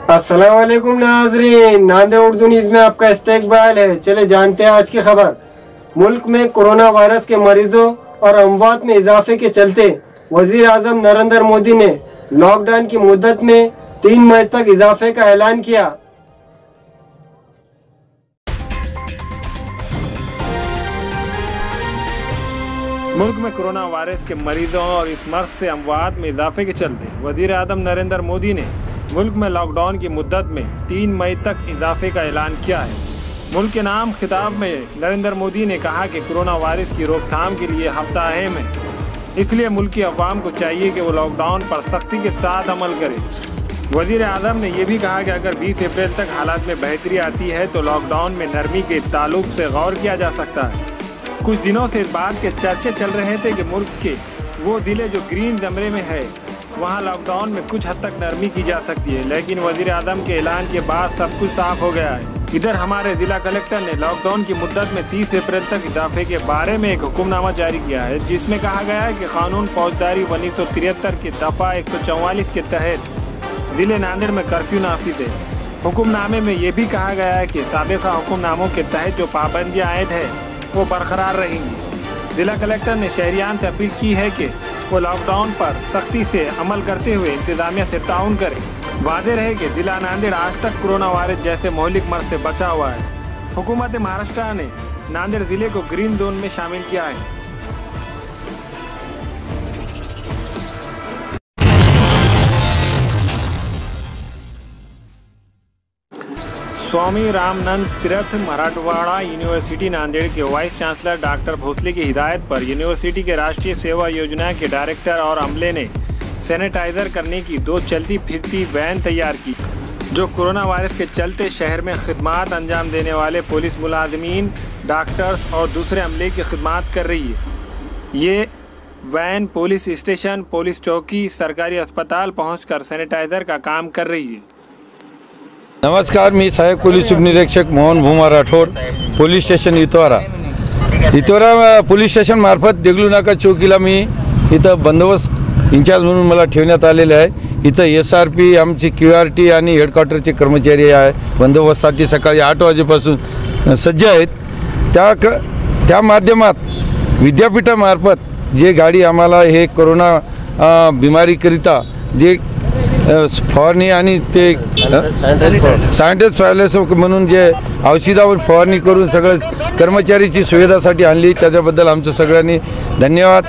अस्सलाम वालेकुम नाज़रीन, नांदे उर्दू न्यूज़ में आपका इस्तकबाल है। चले जानते हैं आज की खबर। मुल्क में कोरोना वायरस के मरीजों और अमवात में इजाफे के चलते वजीर आजम नरेंद्र मोदी ने लॉकडाउन की मुद्दत में 3 मई तक इजाफे का ऐलान किया। मुल्क में कोरोना वायरस के मरीजों और इस मर्ज से अमवात में इजाफे के चलते वजीर आजम नरेंद्र मोदी ने मुल्क में लॉकडाउन की मुद्दत में 3 मई तक इजाफे का ऐलान किया है। मुल्क के नाम खिताब में नरेंद्र मोदी ने कहा कि कोरोना वायरस की रोकथाम के लिए हफ्ता अहम है, इसलिए मुल्क की अवाम को चाहिए कि वो लॉकडाउन पर सख्ती के साथ अमल करे। वजीर आजम ने यह भी कहा कि अगर 20 अप्रैल तक हालात में बेहतरी आती है तो लॉकडाउन में नरमी के ताल्लुक से गौर किया जा सकता है। कुछ दिनों से इस बात के चर्चे चल रहे थे कि मुल्क के वो ज़िले जो ग्रीन ज़मरे में है वहाँ लॉकडाउन में कुछ हद तक नरमी की जा सकती है, लेकिन वजीर आजम के ऐलान के बाद सब कुछ साफ हो गया है। इधर हमारे ज़िला कलेक्टर ने लॉकडाउन की मुद्दत में 30 अप्रैल तक इजाफे के बारे में एक हुक्मनामा जारी किया है, जिसमें कहा गया है कि कानून फौजदारी 1973 की दफ़ा 144 के तहत ज़िले नांदेड़ में कर्फ्यू नाफिज है। हुक्मनामे में ये भी कहा गया है कि साबिक़ा हुक्मनामों के तहत जो पाबंदियाँ आयद है वो बरकरार रहेंगी। जिला कलेक्टर ने शहरियान से अपील की है कि वो लॉकडाउन पर सख्ती से अमल करते हुए इंतजामिया से ताउन करें। वादे रहे कि जिला नांदेड़ आज तक कोरोना वायरस जैसे मौलिक मर्ज से बचा हुआ है। हुकूमत महाराष्ट्र ने नांदेड़ ज़िले को ग्रीन जोन में शामिल किया है। स्वामी रामानंद तीर्थ मराठवाड़ा यूनिवर्सिटी नांदेड़ के वाइस चांसलर डॉक्टर भोसले की हिदायत पर यूनिवर्सिटी के राष्ट्रीय सेवा योजना के डायरेक्टर और अमले ने सैनिटाइजर करने की 2 चलती फिरती वैन तैयार की, जो कोरोना वायरस के चलते शहर में खिदमात अंजाम देने वाले पुलिस मुलाजमीन, डॉक्टर्स और दूसरे अमले की खिदमात कर रही है। ये वैन पुलिस स्टेशन, पुलिस चौकी, सरकारी अस्पताल पहुँचकर सैनिटाइजर का काम कर रही है। नमस्कार, मी सहायक पोलीस उपनिरीक्षक Mohan Bhuma Rathod, police station Itwara police station मार्फत देगलू नाका चौकीला मी इथं बंदोबस्त इंचार्ज म्हणून मला ठेवण्यात आलेले आहे। इथं SRP आमची QRT आणि हेडक्वार्टरचे कर्मचारी आहे बंदोबस्तासाठी सकाळी 8 वाजेपासून सज्ज आहेत। त्या माध्यमात विद्यापीठामार्फत जे गाडी आम्हाला हे कोरोना बिमारीकरिता जे फवारणी आणि ते सॅनिटाइज फॅलेस म्हणून जे औषधावर फवारणी करून सगळं कर्मचारीची सुविधासाठी आणली, त्याच्याबद्दल आमचं सगळ्यांनी धन्यवाद।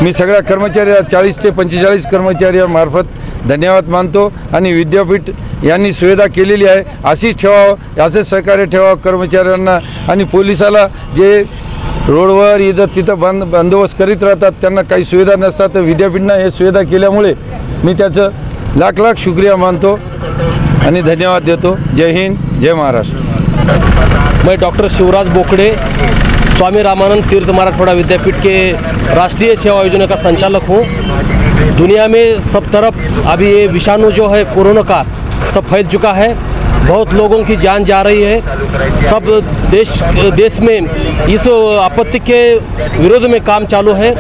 मी सगळ्या कर्मचारी 40 ते 45 कर्मचाऱ्यांमार्फत धन्यवाद मानतो आणि विद्यापीठ यांनी सुविधा केलेली आहे अशी ठेवावं, असे सहकार्य ठेवावं कर्मचाऱ्यांना आणि पोलिसाला जे रोडवर इथं तिथं बंदोबस्त करीत राहतात त्यांना काही सुविधा नसतात, तर विद्यापीठाने हे सुविधा केल्यामुळे मी त्याचं लाख लाख शुक्रिया मानतो आणि धन्यवाद देतो। जय हिंद, जय महाराष्ट्र। मैं डॉक्टर शिवराज बोकड़े, स्वामी रामानंद तीर्थ मराठवाड़ा विद्यापीठ के राष्ट्रीय सेवा योजना का संचालक हूँ। दुनिया में सब तरफ अभी ये विषाणु जो है कोरोना का सब फैल चुका है, बहुत लोगों की जान जा रही है। सब देश में इस आपत्ति के विरोध में काम चालू है।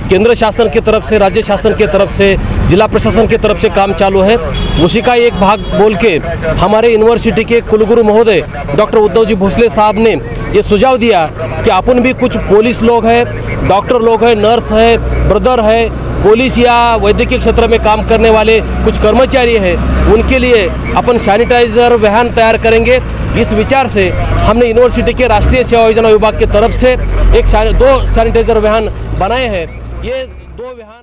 केंद्र शासन की तरफ से, राज्य शासन की तरफ से, जिला प्रशासन की तरफ से काम चालू है। उसी का एक भाग बोल के हमारे यूनिवर्सिटी के कुलगुरु महोदय डॉक्टर उद्धव जी भोसले साहब ने ये सुझाव दिया कि अपन भी कुछ पुलिस लोग हैं, डॉक्टर लोग हैं, नर्स है, ब्रदर है, पुलिस या वैद्यकीय क्षेत्र में काम करने वाले कुछ कर्मचारी हैं, उनके लिए अपन सैनिटाइजर वाहन तैयार करेंगे। इस विचार से हमने यूनिवर्सिटी के राष्ट्रीय सेवा योजना विभाग की तरफ से 2 सैनिटाइजर वाहन बनाए हैं। ये 2 वाहन